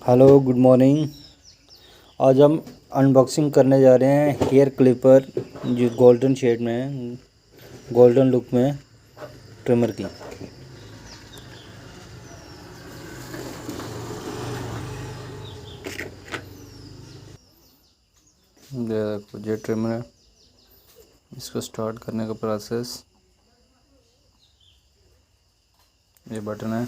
Hello good morning. आज हम unboxing करने जा रहे हैं हेयर क्लिपर जो गोल्डन शेड में है, गोल्डन लुक में ट्रिमर की। ये देखो ये ट्रिमर है। इसको स्टार्ट करने का प्रोसेस, ये बटन है,